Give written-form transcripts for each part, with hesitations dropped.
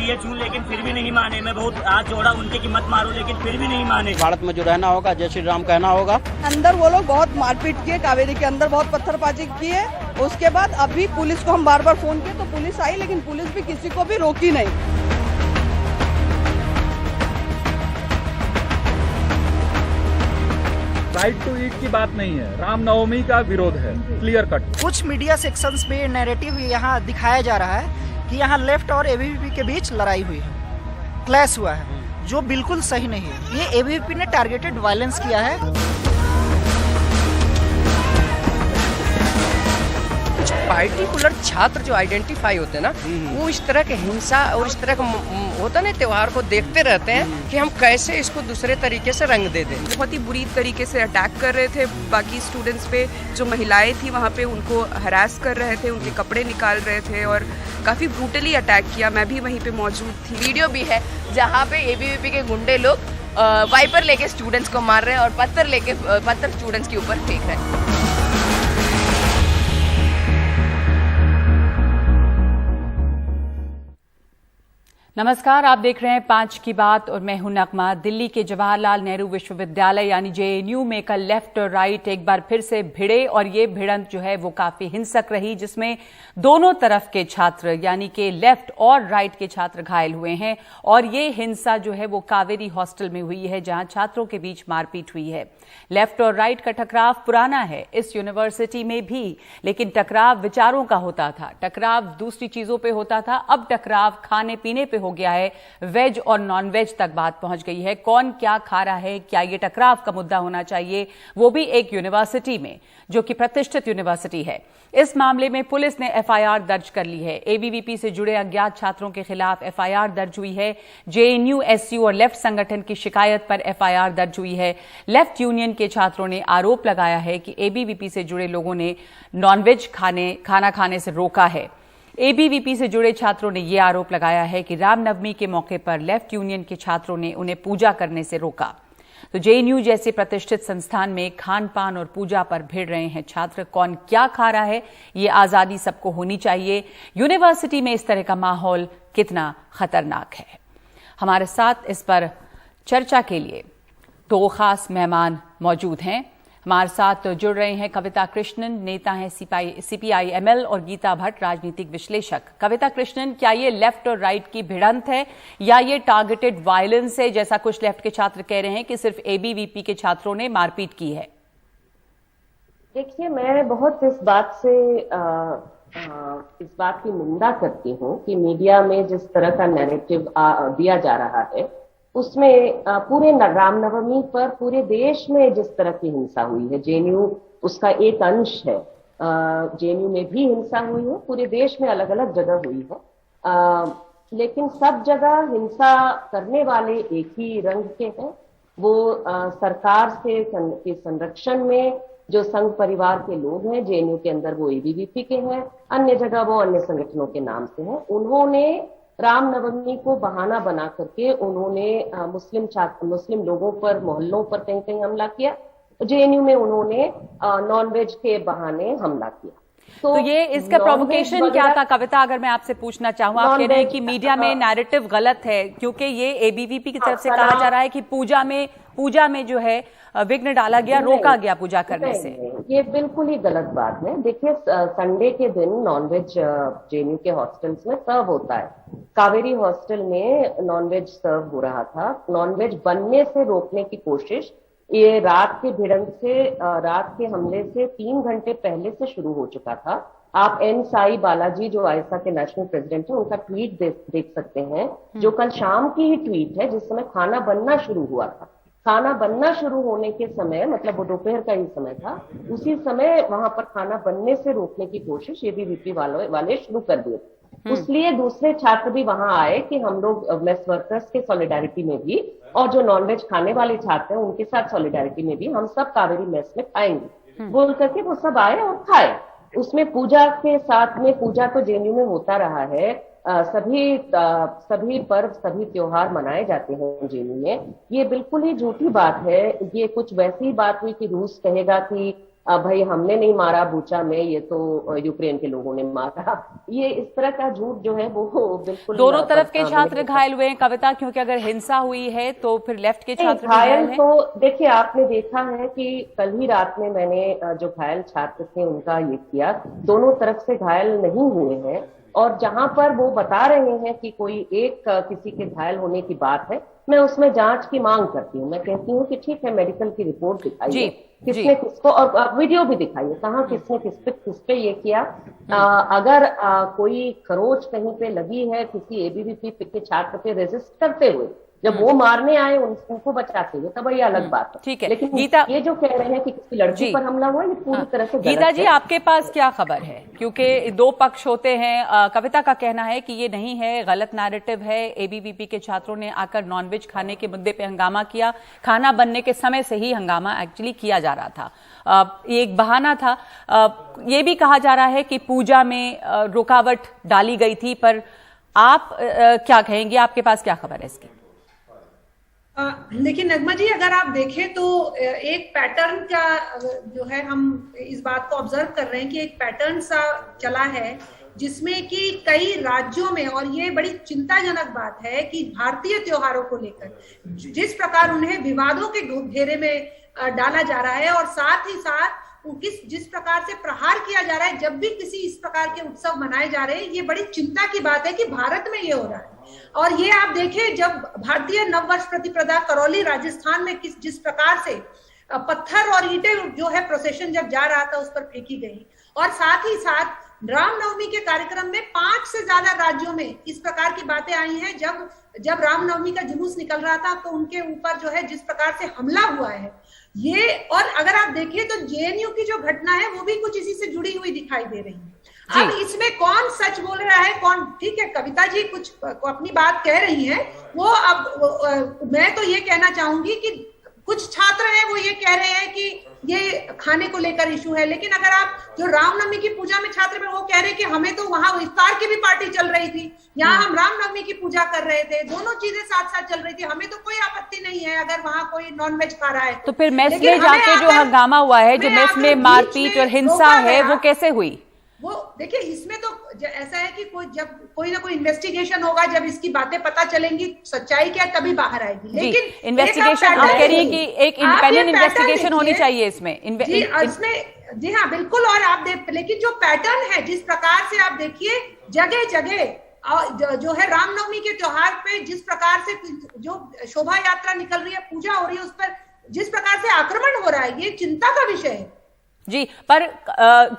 लिए छू, लेकिन फिर भी नहीं माने। मैं बहुत हाथ जोड़ा उनके कि मत मारो, लेकिन फिर भी नहीं माने। भारत में जो रहना होगा, जय श्री राम कहना होगा। अंदर वो लोग बहुत मारपीट किए, कावेरी के अंदर बहुत पत्थरबाजी की है। उसके बाद अभी पुलिस को हम बार बार फोन किए तो पुलिस आई, लेकिन पुलिस भी किसी को भी रोकी नहीं। राइट टू ईट की बात नहीं है, रामनवमी का विरोध है, क्लियर कट। कुछ मीडिया सेक्शंस में नैरेटिव यहाँ दिखाया जा रहा है कि यहाँ लेफ्ट और एबीवीपी के बीच लड़ाई हुई है, क्लैश हुआ है, जो बिल्कुल सही नहीं है। ये एबीवीपी ने टारगेटेड वायलेंस किया है। पार्टिकुलर छात्र जो आइडेंटिफाई होते हैं ना, वो इस तरह के हिंसा और इस तरह का होता नहीं त्योहार को देखते रहते हैं कि हम कैसे इसको दूसरे तरीके से रंग दे दें। बहुत ही बुरी तरीके से अटैक कर रहे थे बाकी स्टूडेंट्स पे। जो महिलाएं थी वहाँ पे उनको हरास कर रहे थे, उनके कपड़े निकाल रहे थे और काफ़ी ब्रूटली अटैक किया। मैं भी वहीं पे मौजूद थी। वीडियो भी है जहाँ पे एबीवीपी के गुंडे लोग वाइपर लेके स्टूडेंट्स को मार रहे हैं और पत्थर स्टूडेंट्स के ऊपर फेंक रहे हैं। नमस्कार, आप देख रहे हैं 5 की बात और मैं हूं नगमा। दिल्ली के जवाहरलाल नेहरू विश्वविद्यालय यानी जेएनयू में कल लेफ्ट और राइट एक बार फिर से भिड़े और ये भिड़ंत जो है वो काफी हिंसक रही, जिसमें दोनों तरफ के छात्र यानी कि लेफ्ट और राइट के छात्र घायल हुए हैं। और ये हिंसा जो है वो कावेरी हॉस्टल में हुई है, जहां छात्रों के बीच मारपीट हुई है। लेफ्ट और राइट का टकराव पुराना है इस यूनिवर्सिटी में भी, लेकिन टकराव विचारों का होता था, टकराव दूसरी चीजों पे होता था। अब टकराव खाने पीने पे हो गया है, वेज और नॉन वेज तक बात पहुंच गई है। कौन क्या खा रहा है, क्या ये टकराव का मुद्दा होना चाहिए, वो भी एक यूनिवर्सिटी में जो कि प्रतिष्ठित यूनिवर्सिटी है। इस मामले में पुलिस ने एफआईआर दर्ज कर ली है। एबीवीपी से जुड़े अज्ञात छात्रों के खिलाफ एफआईआर दर्ज हुई है। जेएनयू, एसयू और लेफ्ट संगठन की शिकायत पर एफआईआर दर्ज हुई है। लेफ्ट यूनियन के छात्रों ने आरोप लगाया है कि एबीवीपी से जुड़े लोगों ने नॉनवेज खाना खाने से रोका है। एबीवीपी से जुड़े छात्रों ने यह आरोप लगाया है कि रामनवमी के मौके पर लेफ्ट यूनियन के छात्रों ने उन्हें पूजा करने से रोका। तो जेएनयू जैसे प्रतिष्ठित संस्थान में खान पान और पूजा पर भिड़ रहे हैं छात्र। कौन क्या खा रहा है, ये आजादी सबको होनी चाहिए। यूनिवर्सिटी में इस तरह का माहौल कितना खतरनाक है। हमारे साथ इस पर चर्चा के लिए 2 खास मेहमान मौजूद हैं। हमारे साथ जुड़ रहे हैं कविता कृष्णन, नेता हैं सीपीआई-एमएल, और गीता भट्ट, राजनीतिक विश्लेषक। कविता कृष्णन, क्या ये लेफ्ट और राइट की भिड़ंत है या ये टारगेटेड वायलेंस है, जैसा कुछ लेफ्ट के छात्र कह रहे हैं कि सिर्फ एबीवीपी के छात्रों ने मारपीट की है? देखिए, मैं बहुत इस बात की निंदा करती हूँ कि मीडिया में जिस तरह का नैरेटिव दिया जा रहा है, उसमें पूरे रामनवमी पर पूरे देश में जिस तरह की हिंसा हुई है, जेएनयू उसका एक अंश है। जेएनयू में भी हिंसा हुई है, पूरे देश में अलग अलग जगह हुई है, लेकिन सब जगह हिंसा करने वाले एक ही रंग के हैं। वो सरकार के संरक्षण में जो संघ परिवार के लोग हैं, जेएनयू के अंदर वो एबीवीपी के हैं, अन्य जगह वो अन्य संगठनों के नाम से हैं। उन्होंने रामनवमी को बहाना बना करके उन्होंने मुस्लिम लोगों पर, मोहल्लों पर कहीं कहीं हमला किया। जेएनयू में उन्होंने नॉनवेज के बहाने हमला किया। तो ये इसका प्रोवोकेशन क्या था कविता, अगर मैं आपसे पूछना चाहूँ? आप कह रहे हैं कि मीडिया में नैरेटिव गलत है क्योंकि ये एबीवीपी की तरफ से कहा जा रहा है कि पूजा में जो है विघ्न डाला गया, रोका गया पूजा करने से। ये बिल्कुल ही गलत बात है। देखिए, संडे के दिन नॉनवेज जेएनयू के हॉस्टल्स में सर्व होता है। कावेरी हॉस्टल में नॉनवेज सर्व हो रहा था। नॉनवेज बनने से रोकने की कोशिश ये रात के रात के हमले से 3 घंटे पहले से शुरू हो चुका था। आप एन साई बालाजी, जो आयसा के नेशनल प्रेसिडेंट है, उनका ट्वीट देख सकते हैं, जो कल शाम की ही ट्वीट है, जिस समय खाना बनना शुरू हुआ था। खाना बनना शुरू होने के समय, मतलब वो दोपहर का ही समय था, उसी समय वहां पर खाना बनने से रोकने की कोशिश एबीवीपी वाले शुरू कर दिए। इसलिए दूसरे छात्र भी वहां आए कि हम लोग मेस वर्कर्स के सॉलिडारिटी में भी, और जो नॉनवेज खाने वाले छात्र हैं उनके साथ सॉलिडारिटी में भी, हम सब कावेरी मेस में खाएंगे बोल करके वो सब आए और खाए। उसमें पूजा के साथ में, पूजा तो जेएनयू में होता रहा है, सभी पर्व, सभी त्योहार मनाए जाते हैं जेएनयू में। ये बिल्कुल ही झूठी बात है। ये कुछ वैसी बात हुई कि रूस कहेगा कि भाई हमने नहीं मारा बूचा में, ये तो यूक्रेन के लोगों ने मारा। ये इस तरह का झूठ जो है वो बिल्कुल दोनों तरफ के छात्र घायल हुए हैं कविता, क्योंकि अगर हिंसा हुई है तो फिर लेफ्ट के छात्र घायल हैं। तो देखिए, आपने देखा है कि कल ही रात में मैंने जो घायल छात्र थे उनका ये किया, दोनों तरफ से घायल नहीं हुए हैं। और जहां पर वो बता रहे हैं कि कोई एक किसी के घायल होने की बात है, मैं उसमें जांच की मांग करती हूँ। मैं कहती हूँ कि ठीक है, मेडिकल की रिपोर्ट दिखाइए, किसने किसको, और वीडियो भी दिखाइए, कहाँ किसने किस पे ये किया। अगर कोई खरोच कहीं पे लगी है किसी एबीवीपी के छात्र पे रेजिस्ट करते हुए, जब वो मारने आए उनको बचाते हुए, तब ये अलग बात है। ठीक है, लेकिन गीता, ये जो कह रहे हैं कि किसी लड़की पर हमला हुआ, ये पूरी तरह से गीता जी आपके पास क्या खबर है? क्योंकि दो पक्ष होते हैं। कविता का कहना है कि ये नहीं है, गलत नैरेटिव है, एबीवीपी के छात्रों ने आकर नॉनवेज खाने के मुद्दे पे हंगामा किया, खाना बनने के समय से ही हंगामा एक्चुअली किया जा रहा था, ये एक बहाना था। ये भी कहा जा रहा है कि पूजा में रुकावट डाली गई थी, पर आप क्या कहेंगे? आपके पास क्या खबर है इसकी? देखिए नगमा जी, अगर आप देखें तो एक पैटर्न का जो है, हम इस बात को ऑब्जर्व कर रहे हैं कि एक पैटर्न सा चला है जिसमें कि कई राज्यों में, और ये बड़ी चिंताजनक बात है कि भारतीय त्योहारों को लेकर जिस प्रकार उन्हें विवादों के घेरे में डाला जा रहा है, और साथ ही साथ जिस प्रकार से प्रहार किया जा रहा है जब भी किसी इस प्रकार के उत्सव मनाए जा रहे हैं, ये बड़ी चिंता की बात है कि भारत में ये हो रहा है। और ये आप देखिए, जब भारतीय नववर्ष प्रतिपदा करौली राजस्थान में जिस प्रकार से पत्थर और ईंटें जो है प्रोसेशन जब जा रहा था उस पर फेंकी गई, और साथ ही साथ रामनवमी के कार्यक्रम में 5 से ज्यादा राज्यों में इस प्रकार की बातें आई हैं। जब रामनवमी का जुलूस निकल रहा था तो उनके ऊपर जो है जिस प्रकार से हमला हुआ है ये, और अगर आप देखिए तो जेएनयू की जो घटना है वो भी कुछ इसी से जुड़ी हुई दिखाई दे रही है। अब इसमें कौन सच बोल रहा है, कौन, ठीक है कविता जी कुछ अपनी बात कह रही हैं, वो अब मैं तो ये कहना चाहूंगी कि कुछ छात्र हैं वो ये कह रहे हैं कि ये खाने को लेकर इशू है, लेकिन अगर आप जो रामनवमी की पूजा में छात्र में वो कह रहे हैं कि हमें तो वहां इफ्तार की भी पार्टी चल रही थी, यहाँ हम रामनवमी की पूजा कर रहे थे, दोनों चीजें साथ साथ चल रही थी, हमें तो कोई आपत्ति नहीं है अगर वहाँ कोई नॉनवेज खा रहा है। तो फिर मेस में जाके जो हंगामा हुआ है, जो मेस में मारपीट और हिंसा है, वो कैसे हुई? वो देखिए, इसमें तो ऐसा है कि जब कोई ना कोई इन्वेस्टिगेशन होगा, जब इसकी बातें पता चलेंगी, सच्चाई क्या तभी बाहर आएगी। लेकिन इन्वेस्टिगेशन आप कह रही है कि एक इंडिपेंडेंट इन्वेस्टिगेशन होनी चाहिए इसमें। जी हाँ बिल्कुल। और आप लेकिन जो पैटर्न है, जिस प्रकार से आप देखिए जगह जगह जो है रामनवमी के त्योहार पे जिस प्रकार से जो शोभा यात्रा निकल रही है, पूजा हो रही है, उस पर जिस प्रकार से आक्रमण हो रहा है, ये चिंता का विषय है। जी, पर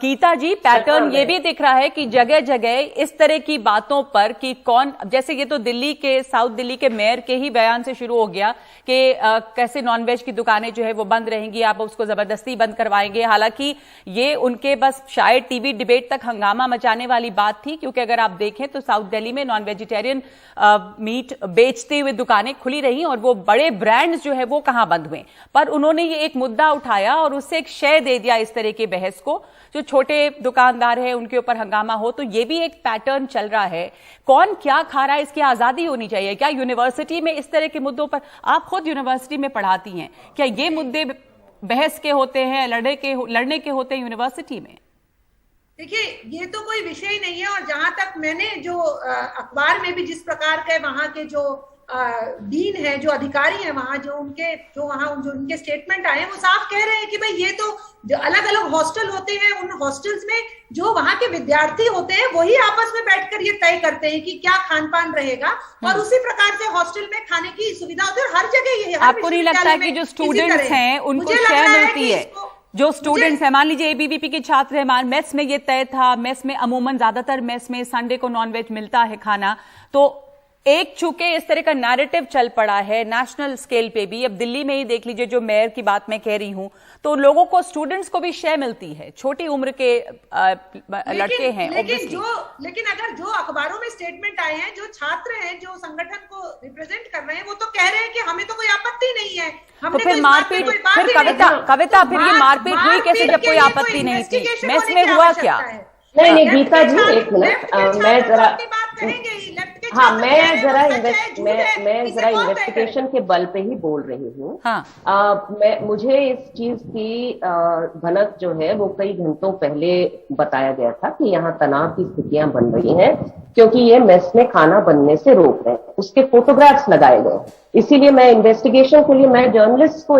गीता जी पैटर्न ये भी दिख रहा है कि जगह जगह इस तरह की बातों पर कि कौन, जैसे ये तो दिल्ली के, साउथ दिल्ली के मेयर के ही बयान से शुरू हो गया कि कैसे नॉनवेज की दुकानें जो है वो बंद रहेंगी, आप उसको जबरदस्ती बंद करवाएंगे। हालांकि ये उनके बस शायद टीवी डिबेट तक हंगामा मचाने वाली बात थी, क्योंकि अगर आप देखें तो साउथ दिल्ली में नॉन वेजिटेरियन मीट बेचते हुए दुकानें खुली रही और वो बड़े ब्रांड्स जो है वो कहां बंद हुए। पर उन्होंने ये एक मुद्दा उठाया और उससे एक शय दे दिया इस तरह के बहस को, जो छोटे दुकानदार है उनके ऊपर हंगामा हो। तो ये भी एक पैटर्न चल रहा है, कौन क्या खा रहा है इसकी आजादी होनी चाहिए। क्या यूनिवर्सिटी में इस तरह के मुद्दों पर, आप खुद यूनिवर्सिटी में पढ़ाती हैं, क्या ये मुद्दे बहस के होते हैं, लड़ने के होते हैं यूनिवर्सिटी में? देखिए, ये तो कोई विषय ही नहीं है। और जहां तक मैंने जो अखबार में भी जिस प्रकार के वहां के जो डीन है, जो अधिकारी हैं वहां, जो उनके स्टेटमेंट आए हैं, वो साफ कह रहे हैं कि भाई ये तो जो अलग अलग हॉस्टल होते हैं, उन हॉस्टल्स में जो वहां के विद्यार्थी होते हैं वही आपस में बैठकर ये तय करते हैं कि क्या खान पान रहेगा, और उसी प्रकार से हॉस्टल में खाने की सुविधा होती है। और हर जगह ये, आपको नहीं लगता कि जो स्टूडेंट्स हैं उनको शेयर मिलती है? जो स्टूडेंट्स हैं, मान लीजिए एबीवीपी के छात्र हैं, मेस में ये तय था, मेस में अमूमन ज्यादातर मेस में संडे को नॉनवेज मिलता है खाना, तो एक चूंकि इस तरह का नैरेटिव चल पड़ा है नेशनल स्केल पे भी। अब दिल्ली में ही देख लीजिए, जो मेयर की बात मैं कह रही हूं, तो लोगों को, स्टूडेंट्स को भी शेयर मिलती है, छोटी उम्र के लड़के हैं। लेकिन अगर जो अखबारों में स्टेटमेंट आए हैं, जो छात्र हैं जो संगठन को रिप्रेजेंट कर रहे हैं, वो तो कह रहे हैं कि हमें तो कोई आपत्ति नहीं है। तो फिर मारपीट, फिर कविता फिर ये मारपीट हुई कैसे जब कोई आपत्ति नहीं थी? मेस में हुआ क्या? नहीं गीता जी, एक मिनट, मैं जरा बात करेंगे ही, लेफ्ट के हाँ, मैं जरा इन्वेस्टिगेशन के बल पे ही बोल रही हूँ। हाँ। मुझे इस चीज की भनक जो है वो कई घंटों पहले बताया गया था कि यहाँ तनाव की स्थितियां बन रही हैं क्योंकि ये मेस में खाना बनने से रोक रहे हैं। उसके फोटोग्राफ्स लगाए गए, इसीलिए मैं इन्वेस्टिगेशन के लिए मैं जर्नलिस्ट को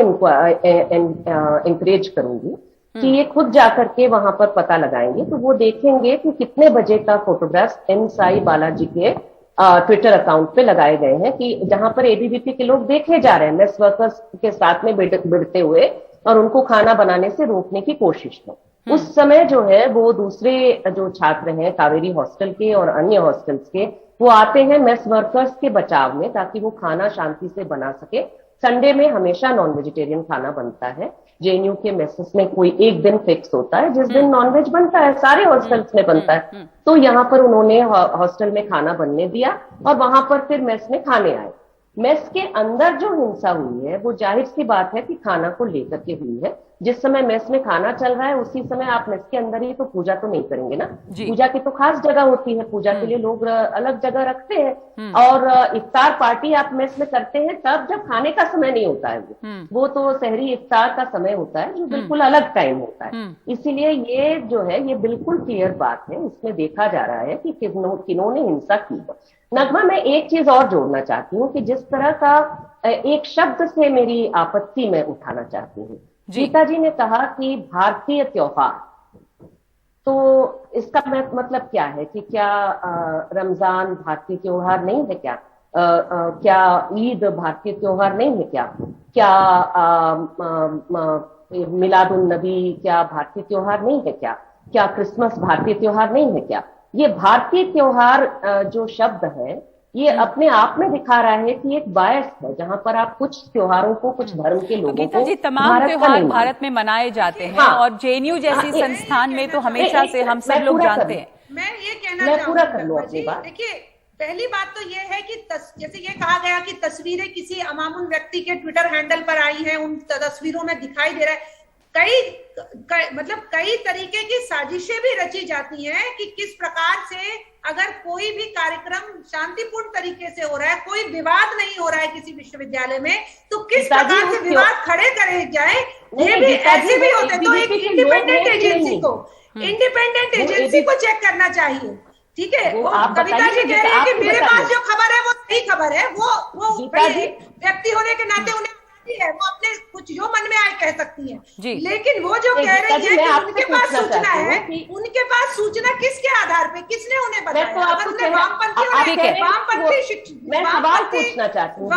इंकरेज करूंगी कि ये खुद जाकर के वहां पर पता लगाएंगे, तो वो देखेंगे कि कितने बजे का फोटोग्राफ एन साई बालाजी के ट्विटर अकाउंट पे लगाए गए हैं कि जहां पर एबीवीपी के लोग देखे जा रहे हैं मेस वर्कर्स के साथ में भिड़ते हुए और उनको खाना बनाने से रोकने की कोशिश में। उस समय जो है वो दूसरे जो छात्र हैं कावेरी हॉस्टल के और अन्य हॉस्टल्स के, वो आते हैं मेस वर्कर्स के बचाव में ताकि वो खाना शांति से बना सके। संडे में हमेशा नॉन वेजिटेरियन खाना बनता है, जेएनयू के मेसेस में कोई एक दिन फिक्स होता है जिस दिन नॉनवेज बनता है, सारे हॉस्टल्स में बनता है। तो यहाँ पर उन्होंने हॉस्टल में खाना बनने दिया और वहां पर फिर मेस में खाने आए। मेस के अंदर जो हिंसा हुई है वो जाहिर सी बात है कि खाना को लेकर के हुई है। जिस समय मेस में खाना चल रहा है उसी समय आप मेस के अंदर ही तो पूजा तो नहीं करेंगे ना, पूजा की तो खास जगह होती है, पूजा के लिए लोग अलग जगह रखते हैं। और इफ्तार पार्टी आप मेस में करते हैं तब जब खाने का समय नहीं होता है, वो तो सहरी इफ्तार का समय होता है जो बिल्कुल अलग टाइम होता है। इसीलिए ये जो है ये बिल्कुल क्लियर बात है, इसमें देखा जा रहा है कि किन्होंने हिंसा की है। नगमा, मैं एक चीज और जोड़ना चाहती हूँ कि जिस तरह का एक शब्द से मेरी आपत्ति मैं उठाना चाहती हूँ। गीता जी ने कहा कि भारतीय त्योहार, तो इसका मतलब क्या है कि क्या रमजान भारतीय त्योहार नहीं है क्या? क्या ईद भारतीय त्योहार नहीं है क्या? क्या मिलादुन नबी क्या भारतीय त्योहार नहीं है क्या? क्या क्रिसमस भारतीय त्योहार नहीं है क्या? ये भारतीय त्योहार जो शब्द है ये अपने आप में दिखा रहा है कि एक बायस है जहां पर आप कुछ त्योहारों को, कुछ धर्म के लोगों को, गीता जी तमाम त्योहार भारत में मनाए जाते हैं। हाँ, और जेएनयू जैसी संस्थान में तो हमेशा से हम सब लोग जानते हैं। मैं ये कहना पूरा कर लूं अपनी बात। देखिए, पहली बात तो ये है कि जैसे ये कहा गया कि तस्वीरें किसी अमामुन व्यक्ति के ट्विटर हैंडल पर आई हैं, उन तस्वीरों में दिखाई दे रहा है कई तरीके की साजिशें भी रची जाती हैं कि किस प्रकार से अगर कोई भी कार्यक्रम शांतिपूर्ण तरीके से हो रहा है, कोई विवाद नहीं हो रहा है किसी विश्वविद्यालय में, तो किस प्रकार से विवाद खड़े करे जाए, ये भी ऐसे भी होते। तो एक इंडिपेंडेंट एजेंसी को चेक करना चाहिए, ठीक है? वो कविता जी कह रही है कि मेरे पास जो खबर है वो सही खबर है, वो व्यक्ति होने के नाते उन्हें है, वो अपने कुछ जो मन में आए कह सकती है। लेकिन वो जो कह रही है कि उनके पास सूचना है, उनके पास सूचना किसके आधार पे, किसने उन्हें बताया? वामपंथी शिक्षक, मैं सवाल पूछना चाहती हूँ,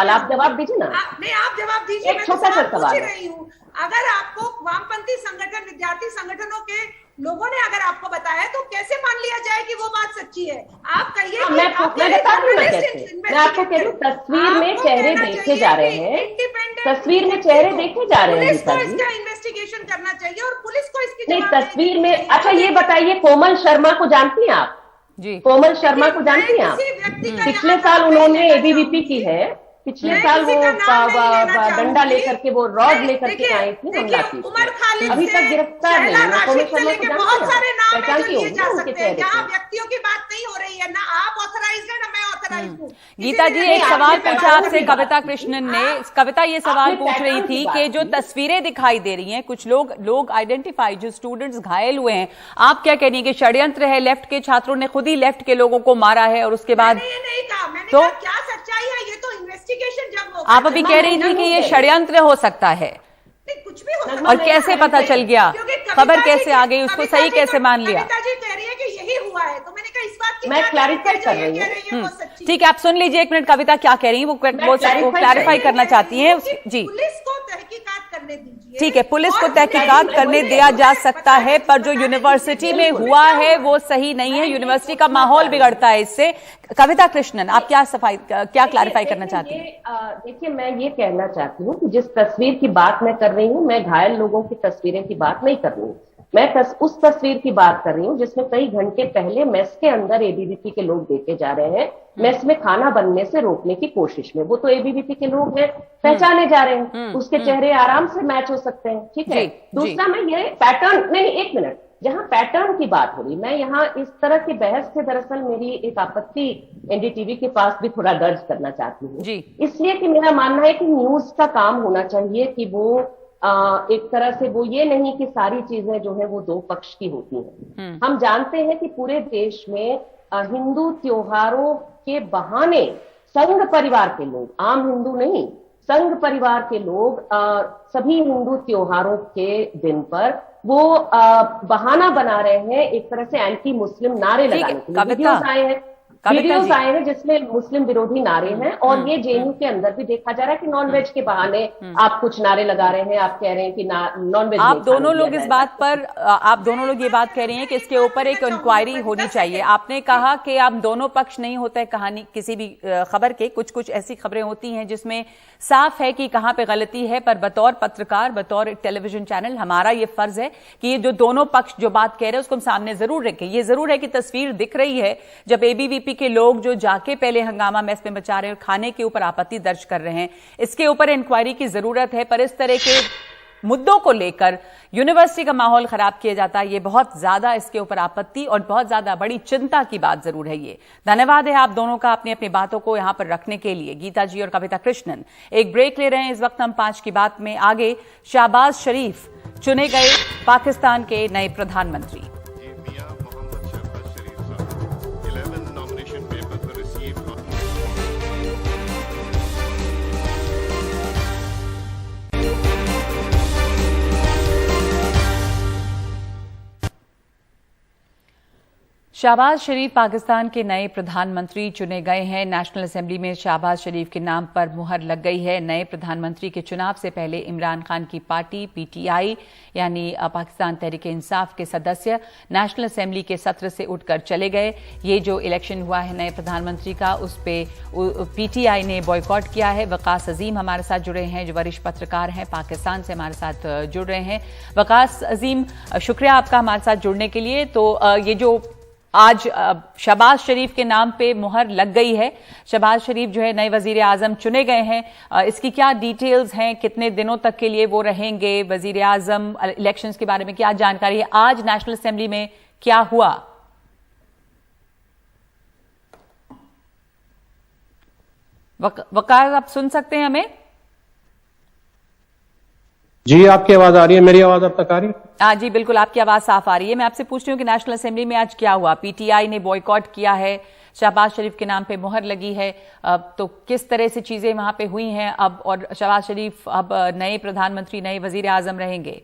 आप जवाब दीजिए ना। नहीं, आप जवाब दीजिए, मैं छोटा सा सवाल पूछ रही हूँ। अगर आपको वामपंथी संगठन, विद्यार्थी संगठनों के लोगों ने अगर आपको बताया तो कैसे मान लिया जाए कि वो बात सच्ची है? आप कहिए। मैं आपको कह रही हूँ तस्वीर में चेहरे देखे जा रहे हैं, तस्वीर में चेहरे देखे जा रहे हैं। पुलिस को इसका इन्वेस्टिगेशन करना चाहिए और पुलिस को इसकी नहीं, तस्वीर में। अच्छा ये बताइए, कोमल शर्मा को जानती हैं आप? जी, कोमल शर्मा को जानती हैं आप? पिछले साल उन्होंने एबीवीपी की है, पिछले साल वो डंडा लेकर के, वो रॉड लेकर के आए थी, हमला की, अभी तक गिरफ्तार नहीं। बहुत सारे नाम लिए जा सकते हैं, यहाँ व्यक्तियों की बात नहीं हो रही है, ना आप ऑथराइज्ड है ना मैं ऑथराइज्ड हूँ। गीता जी, एक सवाल पूछा आपसे कविता कृष्णन ने। कविता ये सवाल पूछ रही थी कि जो तस्वीरें दिखाई दे रही हैं, कुछ लोग आइडेंटिफाई, जो स्टूडेंट्स घायल हुए हैं, आप क्या कह रही है कि षड्यंत्र है, लेफ्ट के छात्रों ने खुद ही लेफ्ट के लोगों को मारा है और उसके बाद? नहीं कहा, मैंने कहा क्या सच्चाई है ये तो इन्वेस्टिगेशन जब हो। आप अभी कह रही थी कि ये षड्यंत्र हो सकता है, कुछ भी हो सकता और कैसे पता चल गया, खबर कैसे आ गई, उसको सही कैसे मान लिया? कविता जी कह रही है कि यही हुआ है, तो मैंने कहा इस बात की मैं क्लैरिफाई कर रही हूँ। ठीक है, आप सुन लीजिए एक मिनट, कविता क्या कह रही है वो क्लैरिफाई करना चाहती है। जी, पुलिस को तहकीकात करने दीजिए। ठीक है, पुलिस को तहकीकात करने दिया जा सकता है, पर जो यूनिवर्सिटी में हुआ है वो सही नहीं है, यूनिवर्सिटी का माहौल बिगड़ता है इससे। कविता कृष्णन, आप क्या क्लैरिफाई करना चाहती हैं? देखिए, मैं ये कहना चाहती हूँ कि जिस तस्वीर की बात मैं कर रही हूँ, मैं घायल लोगों की तस्वीरें की बात नहीं कर रही हूँ। मैं उस तस्वीर की बात कर रही हूँ जिसमें कई घंटे पहले मेस के अंदर एबीवीपी के लोग देखे जा रहे हैं, मेस में खाना बनने से रोकने की कोशिश में। वो तो एबीवीपी के लोग हैं, पहचाने जा रहे हैं, उसके चेहरे आराम से मैच हो सकते हैं, ठीक है। दूसरा, मैं ये पैटर्न, नहीं एक मिनट, जहां पैटर्न की बात हो रही, मैं यहाँ इस तरह की बहस से दरअसल मेरी एक आपत्ति एनडीटीवी के पास भी थोड़ा दर्ज करना चाहती हूँ, इसलिए कि मेरा मानना है कि न्यूज का काम होना चाहिए कि वो एक तरह से वो ये नहीं कि सारी चीजें जो है वो दो पक्ष की होती हैं। हम जानते हैं कि पूरे देश में हिंदू त्योहारों के बहाने संघ परिवार के लोग, आम हिंदू नहीं, संघ परिवार के लोग सभी हिंदू त्योहारों के दिन पर वो बहाना बना रहे हैं एक तरह से एंटी मुस्लिम नारे लगाने के लिए। वीडियोस आए हैं जिसमें मुस्लिम विरोधी नारे हैं, और ये जेएनयू के अंदर भी देखा जा रहा है कि नॉनवेज के बहाने आप कुछ नारे लगा रहे हैं, आप कह रहे हैं कि नॉनवेज। आप दोनों लोग इस बात पर, आप दोनों लोग ये बात कह रहे हैं कि इसके ऊपर एक इंक्वायरी होनी चाहिए। आपने कहा कि आप दोनों पक्ष नहीं होता है कहानी किसी भी खबर के, कुछ ऐसी खबरें होती हैं जिसमें साफ है कि कहां पे गलती है, पर बतौर पत्रकार, बतौर एक टेलीविजन चैनल हमारा ये फर्ज है कि ये जो दोनों पक्ष जो बात कह रहे हैं उसको हम सामने जरूर रखें। ये जरूर है कि तस्वीर दिख रही है जब एबीवीपी के लोग जो जाके पहले हंगामा मेस में मचा रहे हैं, खाने के ऊपर आपत्ति दर्ज कर रहे हैं, इसके ऊपर इंक्वायरी की जरूरत है। पर इस तरह के मुद्दों को लेकर यूनिवर्सिटी का माहौल खराब किया जाता है, ये बहुत ज्यादा इसके ऊपर आपत्ति और बहुत ज्यादा बड़ी चिंता की बात जरूर है। ये धन्यवाद है आप दोनों का अपनी अपनी बातों को यहां पर रखने के लिए। गीता जी और कविता कृष्णन एक ब्रेक ले रहे हैं। इस वक्त हम 5 की बात में आगे शहबाज शरीफ चुने गए पाकिस्तान के नए प्रधानमंत्री। शहबाज शरीफ पाकिस्तान के नए प्रधानमंत्री चुने गए हैं। नेशनल असेंबली में शहबाज शरीफ के नाम पर मुहर लग गई है। नए प्रधानमंत्री के चुनाव से पहले इमरान खान की पार्टी पीटीआई यानी पाकिस्तान तहरीक इंसाफ के सदस्य नेशनल असेंबली के सत्र से उठकर चले गए। ये जो इलेक्शन हुआ है नए प्रधानमंत्री का, उस पर पीटीआई ने बॉयकॉट किया है। वकास अजीम हमारे साथ जुड़े हैं, जो वरिष्ठ पत्रकार हैं, पाकिस्तान से हमारे साथ जुड़ रहे हैं। वकास अजीम, शुक्रिया आपका हमारे साथ जुड़ने के लिए। तो ये जो आज शहबाज शरीफ के नाम पे मुहर लग गई है, शहबाज शरीफ जो है नए वजीर आजम चुने गए हैं, इसकी क्या डिटेल्स हैं, कितने दिनों तक के लिए वो रहेंगे वजीर आजम, इलेक्शंस के बारे में क्या जानकारी है, आज नेशनल असेंबली में क्या हुआ? वकार आप सुन सकते हैं हमें? जी, आपकी आवाज आ रही है, मेरी आवाज अब तक आ रही है? हाँ जी, बिल्कुल आपकी आवाज साफ आ रही है। मैं आपसे पूछ रही हूँ कि नेशनल असेंबली में आज क्या हुआ? पीटीआई ने बॉयकॉट किया है, शहबाज शरीफ के नाम पे मुहर लगी है, तो किस तरह से चीजें वहां पे हुई हैं अब, और शहबाज शरीफ अब नए प्रधानमंत्री, नए वजीर आजम रहेंगे?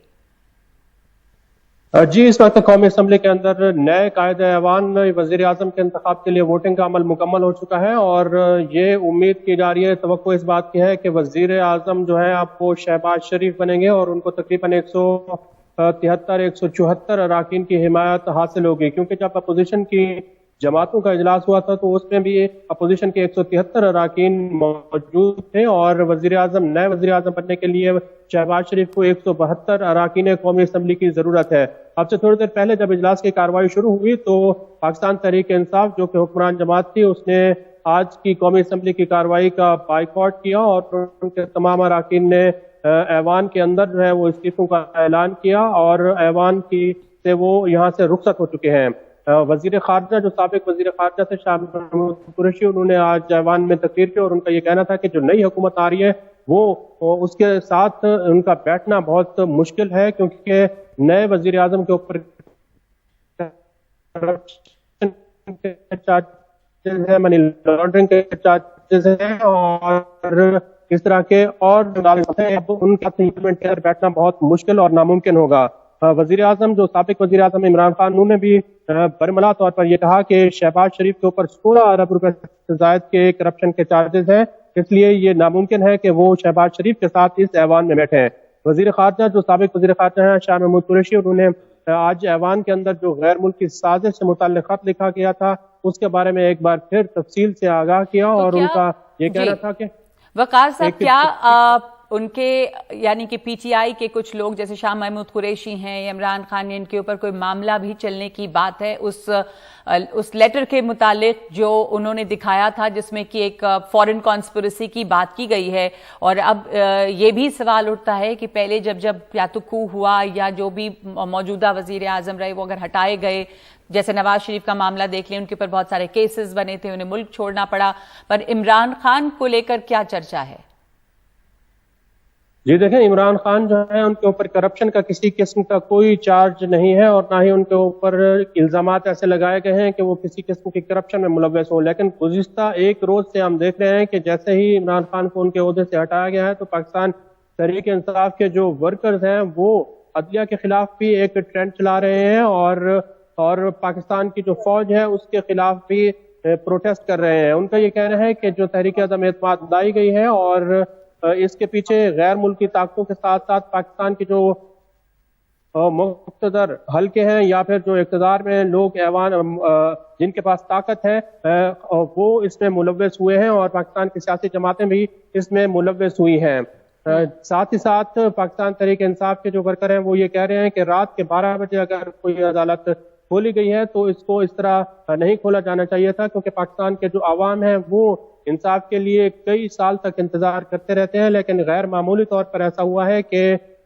जी, इस वक्त कौमी असम्बली के अंदर नए कायदे ऐवान वजीर आजम के इंतखाब के लिए वोटिंग का अमल मुकम्मल हो चुका है, और ये उम्मीद की जा रही है, तवक्को इस बात की है कि वजीर आजम जो है आप वो शहबाज शरीफ बनेंगे और उनको तकरीबन 173-174 अराकीन की हिमायत हासिल होगी। क्योंकि जब अपोजिशन की जमातों का इजलास हुआ था तो उसमें भी अपोजिशन के 173 अराकीन मौजूद थे, और वजीर आजम, नए वजीर आजम बनने के लिए शहबाज शरीफ को 172 अराकीन कौमी असम्बली की जरूरत है। अब से थोड़ी देर पहले जब इजलास की कार्रवाई शुरू हुई तो पाकिस्तान तहरीक इंसाफ जो कि हुक्मरान जमात थी, उसने आज की कौमी असम्बली की कार्रवाई का बाइकआउट किया और उनके तमाम अराकीन ने ऐवान के अंदर जो है वो इस्तीफों का ऐलान किया, और ऐवान की से वो यहाँ से रुखसत हो चुके हैं। वजीर खारजा, जो साबिक वजीर खारजा थे शाह महमूद कुरैशी, उन्होंने आज ऐवान में तकरीर की और उनका ये कहना था कि जो नई हुकूमत आ रही है वो उसके साथ उनका बैठना बहुत मुश्किल है, क्योंकि नए वजीर आजम के ऊपर चार्जेस है, मनी लॉन्ड्रिंग के चार्जेस हैं, और इस तरह के और उनका बैठना बहुत मुश्किल और नामुमकिन होगा। वजीर आजम, जो साबिक वजीर आजम इमरान खान, उन्होंने भी बरमला तौर पर यह कहा कि शहबाज शरीफ के ऊपर 16 अरब रुपए से ज्यादा के करप्शन के चार्जेस हैं, इसलिए ये नामुमकिन है कि वो शहबाज शरीफ के साथ इस ऐवान में बैठे हैं। वजीर खारजा, जो साबिक वजीर खारजा हैं शाह महमूद कुरैशी, उन्होंने आज ऐवान के अंदर जो गैर मुल्की साजिश से मुताल्लिक खत लिखा गया था उसके बारे में एक बार फिर तफसील से आगाह किया, और उनका ये कहना था कि वकार साहब, क्या उनके यानी कि पीटीआई के कुछ लोग जैसे शाह महमूद कुरैशी हैं, इमरान खान, इनके ऊपर कोई मामला भी चलने की बात है उस लेटर के मुतालिक जो उन्होंने दिखाया था, जिसमें कि एक फॉरेन कॉन्स्पिरेसी की बात की गई है। और अब ये भी सवाल उठता है कि पहले जब या तो कू हुआ या जो भी मौजूदा वजीर आजम रहे वो अगर हटाए गए, जैसे नवाज शरीफ का मामला देख लें, उनके ऊपर बहुत सारे केसेस बने थे, उन्हें मुल्क छोड़ना पड़ा, पर इमरान खान को लेकर क्या चर्चा है? जी देखें, इमरान खान जो है उनके ऊपर करप्शन का किसी किस्म का कोई चार्ज नहीं है और ना ही उनके ऊपर इल्जामात ऐसे लगाए गए हैं कि वो किसी किस्म की करप्शन में मुलव्वस हो। लेकिन गुज़िश्ता एक रोज से हम देख रहे हैं कि जैसे ही इमरान खान को उनके ओहदे से हटाया गया है तो पाकिस्तान तहरीक इंसाफ के जो वर्कर्स हैं वो अदलिया के खिलाफ भी एक ट्रेंड चला रहे हैं और पाकिस्तान की जो फौज है उसके खिलाफ भी प्रोटेस्ट कर रहे हैं। उनका ये कहना है कि जो तहरीक अदम एतमाद लाई गई है और इसके पीछे गैर मुल्की ताकतों के साथ साथ पाकिस्तान के जो मुक़्तदर हल्के हैं या फिर जो इक़्तिदार में लोग ऐवान जिनके पास ताकत है वो इसमें मुलव्वस हुए हैं और पाकिस्तान की सियासी जमातें भी इसमें मुलव्वस हुई हैं। साथ ही साथ पाकिस्तान तहरीक इंसाफ के जो वर्कर हैं वो ये कह रहे हैं कि रात के 12 बजे अगर कोई अदालत खोली गई है तो इसको इस तरह नहीं खोला जाना चाहिए था, क्योंकि पाकिस्तान के जो आवाम है वो इंसाफ के लिए कई साल तक इंतजार करते रहते हैं। लेकिन गैर मामूली तौर पर ऐसा हुआ है कि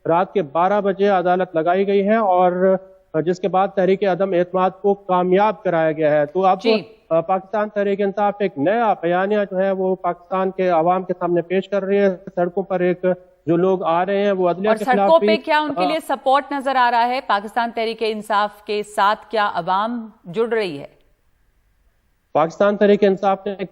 रात के 12 बजे अदालत लगाई गई है और जिसके बाद तहरीक अदम एतमाद को कामयाब कराया गया है। तो अब पाकिस्तान तहरीक इंसाफ एक नया बयानिया जो है वो पाकिस्तान के आवाम के सामने पेश कर रही है। सड़कों पर एक जो लोग आ रहे हैं वो अदलिया के खिलाफ सड़कों पे क्या उनके लिए सपोर्ट नजर आ रहा है? पाकिस्तान तहरीक इंसाफ के साथ क्या अवाम जुड़ रही है? पाकिस्तान तहरीक इंसाफ ने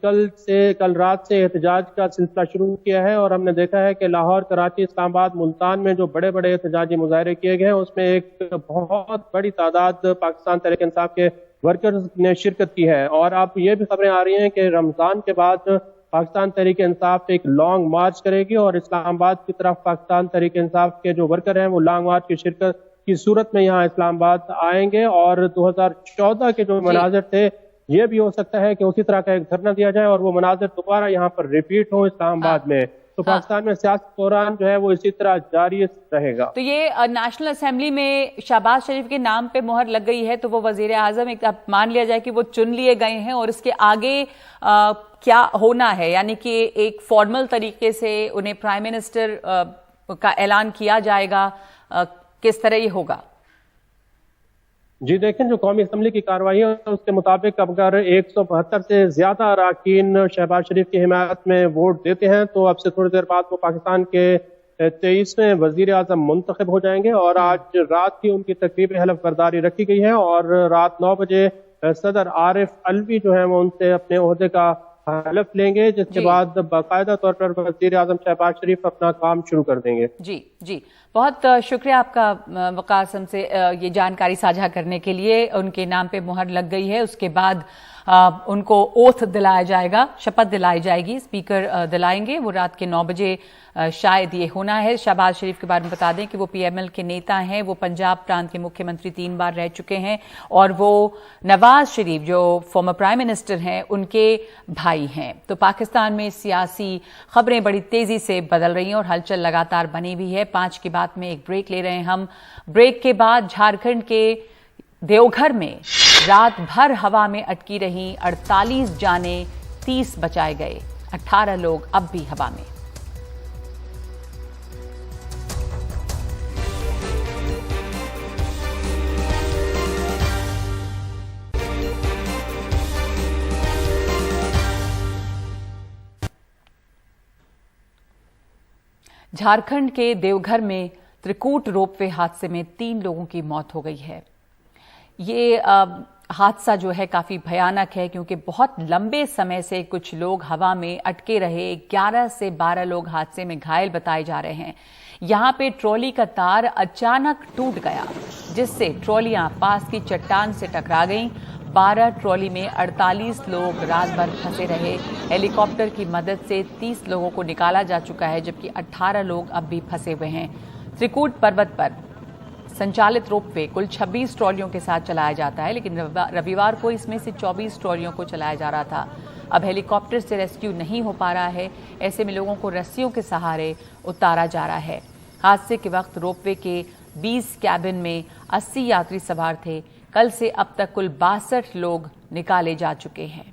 कल रात से एहतजाज का सिलसिला शुरू किया है और हमने देखा है कि लाहौर, कराची, इस्लामाबाद, मुल्तान में जो बड़े बड़े एहतजाजी मुजाहरे किए गए हैं उसमें एक बहुत बड़ी तादाद पाकिस्तान तहरीक इंसाफ के वर्कर्स ने शिरकत की है। और अब ये भी खबरें आ रही हैं कि रमजान के बाद पाकिस्तान तहरीक इंसाफ एक लॉन्ग मार्च करेगी और इस्लामाबाद की तरफ पाकिस्तान तहरीक इंसाफ के जो वर्कर हैं वो लॉन्ग मार्च की शिरकत की सूरत में यहाँ इस्लामाबाद आएंगे। और 2014 के जो मनाजिर थे ये भी हो सकता है कि उसी तरह का एक धरना दिया जाए और वो मनाजिर दोबारा यहाँ पर रिपीट हो इस्लामाबाद में। तो पाकिस्तान में सियासत दौरान जो है वो इसी तरह जारी रहेगा। तो ये नेशनल असेंबली में शहबाज शरीफ के नाम पे मोहर लग गई है तो वो वजीर आजम एक मान लिया जाए कि वो चुन लिए गए हैं और इसके आगे क्या होना है, यानी कि एक फॉर्मल तरीके से उन्हें प्राइम मिनिस्टर का ऐलान किया जाएगा, किस तरह ये होगा? जी देखें, जो कौमी असम्बली की कार्रवाई है उसके मुताबिक अगर 172 से ज्यादा अरकान शहबाज शरीफ की हिमायत में वोट देते हैं तो अब से थोड़ी देर बाद वो पाकिस्तान के 23वें वजीर आजम मुंतखब हो जाएंगे। और आज रात ही उनकी तकरीब हलफ बर्दारी रखी गई है और रात 9 बजे सदर आरिफ अलवी जो है वो उनसे अपने ओहदे का हलफ लेंगे, जिसके बाद बाकायदा तौर पर वजीर आजम शहबाज शरीफ अपना काम शुरू कर देंगे। जी बहुत शुक्रिया आपका वकास, हमसे ये जानकारी साझा करने के लिए। उनके नाम पे मुहर लग गई है, उसके बाद उनको ओथ दिलाया जाएगा, शपथ दिलाई जाएगी, स्पीकर दिलाएंगे। वो रात के 9 बजे शायद ये होना है। शहबाज शरीफ के बारे में बता दें कि वो PML के नेता हैं, वो पंजाब प्रांत के मुख्यमंत्री 3 बार रह चुके हैं और वो नवाज शरीफ जो फॉर्मर प्राइम मिनिस्टर हैं उनके भाई हैं। तो पाकिस्तान में सियासी खबरें बड़ी तेजी से बदल रही हैं और हलचल लगातार बनी हुई है। 5 की बात में एक ब्रेक ले रहे हैं हम। ब्रेक के बाद झारखंड के देवघर में रात भर हवा में अटकी रही 48 जानें, 30 बचाए गए, 18 लोग अब भी हवा में। झारखंड के देवघर में त्रिकूट रोपवे हादसे में 3 लोगों की मौत हो गई है। ये हादसा जो है काफी भयानक है क्योंकि बहुत लंबे समय से कुछ लोग हवा में अटके रहे। 11 से 12 लोग हादसे में घायल बताए जा रहे हैं। यहां पे ट्रॉली का तार अचानक टूट गया जिससे ट्रॉलियां पास की चट्टान से टकरा गईं। 12 ट्रॉली में 48 लोग रात भर फंसे रहे। हेलीकॉप्टर की मदद से 30 लोगों को निकाला जा चुका है जबकि 18 लोग अब भी फंसे हुए हैं। त्रिकूट पर्वत पर संचालित रोपवे कुल 26 ट्रॉलियों के साथ चलाया जाता है, लेकिन रविवार को इसमें से 24 ट्रॉलियों को चलाया जा रहा था। अब हेलीकॉप्टर से रेस्क्यू नहीं हो पा रहा है। ऐसे में लोगों को रस्सियों के सहारे उतारा जा रहा है। हादसे के वक्त रोपवे के 20 कैबिन में 80 यात्री सवार थे। कल से अब तक कुल 62 लोग निकाले जा चुके हैं।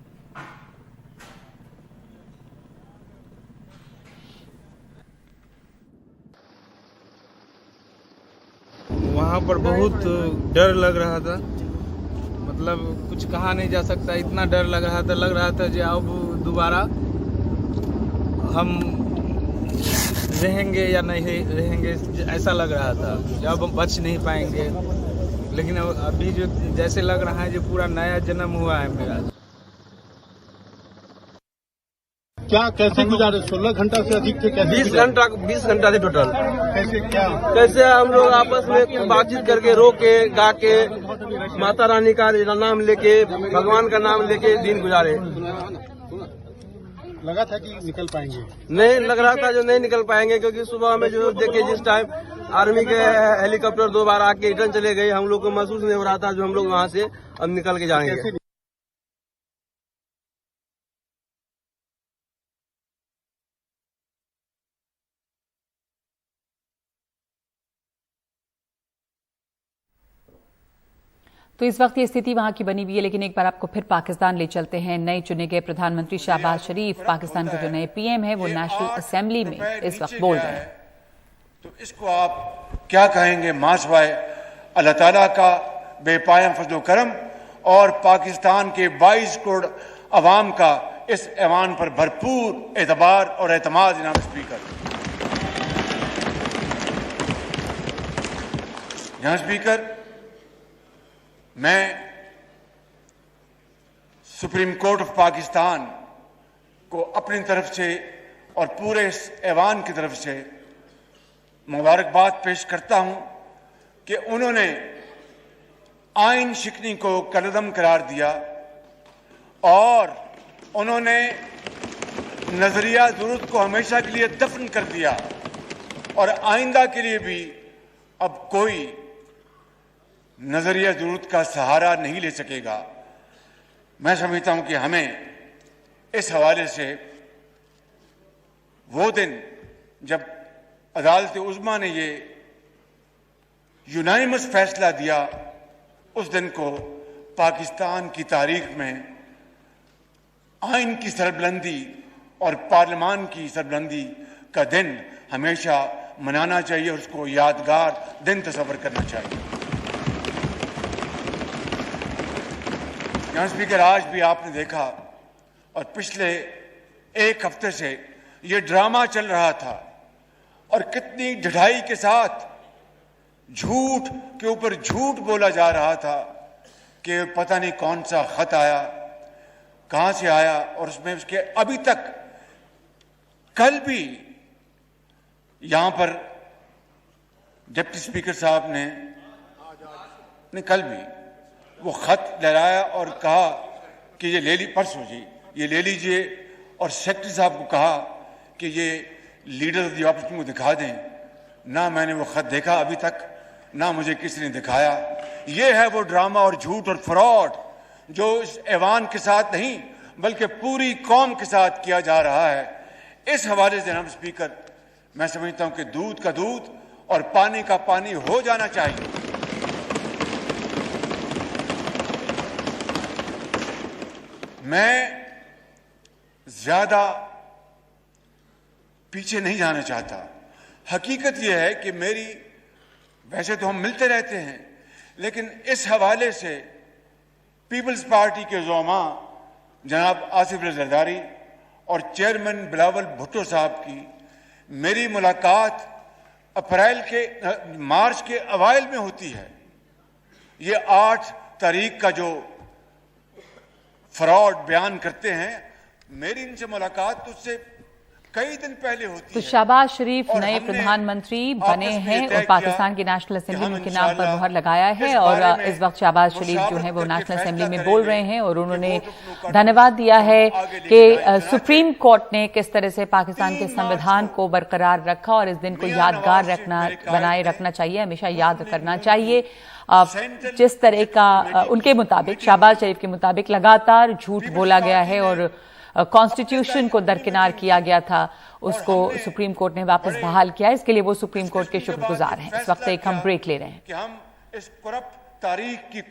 वहाँ पर बहुत डर लग रहा था, मतलब कुछ कहा नहीं जा सकता, इतना डर लग रहा था कि अब दोबारा हम रहेंगे या नहीं रहेंगे, ऐसा लग रहा था। अब हम बच नहीं पाएंगे, लेकिन अभी जो जैसे लग रहा है जो पूरा नया जन्म हुआ है मेरा। क्या कैसे गुजारे? 16 घंटा से अधिक थे। 20 घंटा थे टोटल। कैसे हम लोग आपस में बातचीत करके रो के गा के माता रानी का नाम लेके भगवान का नाम लेके दिन गुजारे। लगा था कि निकल पाएंगे? नहीं लग रहा था जो नहीं निकल पाएंगे, क्योंकि सुबह में जो देखे जिस टाइम आर्मी के हेलीकॉप्टर 2 बार आके रिटर्न चले गए, हम लोग को महसूस नहीं हो रहा था जो हम लोग वहाँ से अब निकल के जाएंगे। तो इस वक्त ये स्थिति वहां की बनी हुई है। लेकिन एक बार आपको फिर पाकिस्तान ले चलते हैं। नए चुने गए प्रधानमंत्री शहबाज शरीफ पाकिस्तान के जो नए पीएम है वो नेशनल असेंबली में इस वक्त बोल रहे हैं। तो इसको आप क्या कहेंगे? मासवाए अल्लाह ताला का बेपाया फजल करम और पाकिस्तान के 22 करोड़ अवाम का इस ऐवान पर भरपूर एतबार और एतमाद। जनाब स्पीकर, जनाब स्पीकर, मैं सुप्रीम कोर्ट ऑफ पाकिस्तान को अपनी तरफ से और पूरे इस ऐवान की तरफ से मुबारकबाद पेश करता हूं कि उन्होंने आइन शिकनी को कलअदम करार दिया और उन्होंने नजरिया ज़रूरत को हमेशा के लिए दफन कर दिया और आइंदा के लिए भी अब कोई नजरिया ज़रूरत का सहारा नहीं ले सकेगा। मैं समझता हूं कि हमें इस हवाले से वो दिन जब अदालत उज़्मा ने ये यूनानिमस फैसला दिया, उस दिन को पाकिस्तान की तारीख में आइन की सरबुलंदी और पार्लियामान की सरबुलंदी का दिन हमेशा मनाना चाहिए और उसको यादगार दिन तस्वर करना चाहिए। जनाब स्पीकर, आज भी आपने देखा और पिछले एक हफ्ते से ये ड्रामा चल रहा था और कितनी ढिठाई के साथ झूठ के ऊपर झूठ बोला जा रहा था कि पता नहीं कौन सा खत आया, कहां से आया, और उसमें उसके अभी तक कल भी यहां पर डिप्टी स्पीकर साहब ने कल भी वो खत लहराया और कहा कि ये ले ली, परसों जी ये ले लीजिए, और सेक्रेटरी साहब को कहा कि ये लीडर ऑफ द ऑपोजिशन को दिखा दें। ना मैंने वो खत देखा अभी तक, ना मुझे किसी ने दिखाया। ये है वो ड्रामा और झूठ और फ्रॉड जो इस ऐवान के साथ नहीं बल्कि पूरी कौम के साथ किया जा रहा है। इस हवाले से जनाब स्पीकर, मैं समझता हूं कि दूध का दूध और पानी का पानी हो जाना चाहिए। मैं ज्यादा पीछे नहीं जाना चाहता। हकीकत यह है कि मेरी, वैसे तो हम मिलते रहते हैं, लेकिन इस हवाले से पीपल्स पार्टी के ज़ोमा जनाब आसिफ अली जरदारी और चेयरमैन बिलावल भुट्टो साहब की मेरी मुलाकात मार्च के अवाइल में होती है। ये 8 तारीख का जो फ्रॉड बयान करते हैं, मेरी इनसे मुलाकात तो उससे कई दिन पहले होती तो है। शहबाज शरीफ नए प्रधानमंत्री बने हैं और पाकिस्तान की नेशनल असेंबली में उनके नाम पर मुहर लगाया है और इस वक्त शहबाज शरीफ जो है वो नेशनल असेंबली में बोल रहे हैं और उन्होंने धन्यवाद दिया है कि सुप्रीम कोर्ट ने किस तरह से पाकिस्तान के संविधान को बरकरार रखा और इस दिन को यादगार बनाए रखना चाहिए, हमेशा याद करना चाहिए। जिस तरह का उनके मुताबिक, शहबाज शरीफ के मुताबिक लगातार झूठ बोला गया है और कॉन्स्टिट्यूशन को दरकिनार किया गया था उसको सुप्रीम कोर्ट ने वापस बहाल किया। इसके लिए वो सुप्रीम कोर्ट के शुक्रगुजार हैं। इस वक्त एक हम ब्रेक ले रहे हैं। कि हम इस करप्ट तारीख की